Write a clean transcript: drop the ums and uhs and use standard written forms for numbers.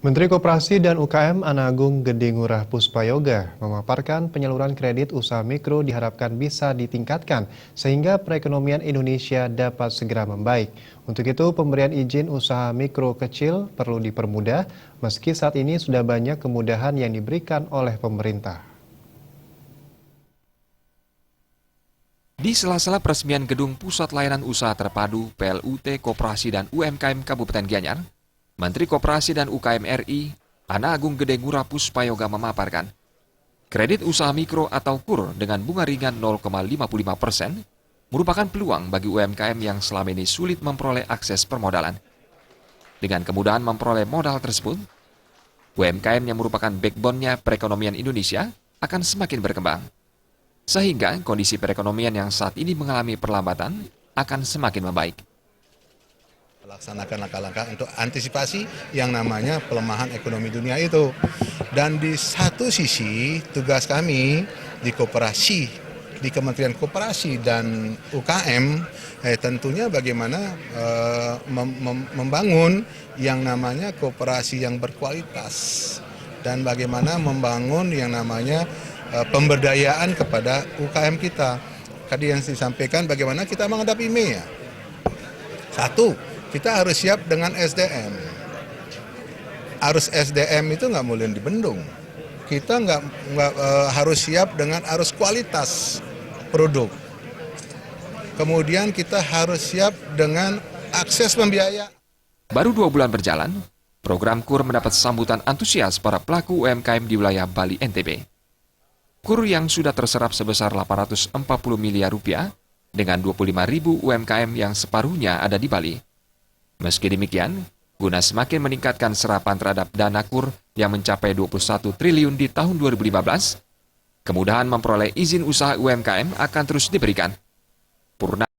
Menteri Koperasi dan UKM Ana Agung Gede Ngurah Puspayoga memaparkan penyaluran kredit usaha mikro diharapkan bisa ditingkatkan sehingga perekonomian Indonesia dapat segera membaik. Untuk itu, pemberian izin usaha mikro kecil perlu dipermudah meski saat ini sudah banyak kemudahan yang diberikan oleh pemerintah. Di sela-sela peresmian Gedung Pusat Layanan Usaha Terpadu PLUT Koperasi dan UMKM Kabupaten Gianyar, Menteri Koperasi dan UKM RI, Ana Agung Gede Ngurah Puspayoga memaparkan, kredit usaha mikro atau KUR dengan bunga ringan 0,55% merupakan peluang bagi UMKM yang selama ini sulit memperoleh akses permodalan. Dengan kemudahan memperoleh modal tersebut, UMKM yang merupakan backbone-nya perekonomian Indonesia akan semakin berkembang. Sehingga kondisi perekonomian yang saat ini mengalami perlambatan akan semakin membaik. Melaksanakan langkah-langkah untuk antisipasi yang namanya pelemahan ekonomi dunia itu. Dan di satu sisi tugas kami di koperasi, di Kementerian Koperasi dan UKM, tentunya bagaimana membangun yang namanya koperasi yang berkualitas dan bagaimana membangun yang namanya pemberdayaan kepada UKM kita. Tadi yang disampaikan bagaimana kita menghadapi MEA. Satu, kita harus siap dengan SDM. Arus SDM itu nggak boleh dibendung. Kita nggak harus siap dengan arus kualitas produk. Kemudian kita harus siap dengan akses pembiayaan. Baru 2 bulan berjalan, program KUR mendapat sambutan antusias para pelaku UMKM di wilayah Bali NTB. KUR yang sudah terserap sebesar 840 miliar rupiah dengan 25.000 UMKM yang separuhnya ada di Bali. Meski demikian, guna semakin meningkatkan serapan terhadap dana KUR yang mencapai 21 triliun di tahun 2015, kemudahan memperoleh izin usaha UMKM akan terus diberikan. Purna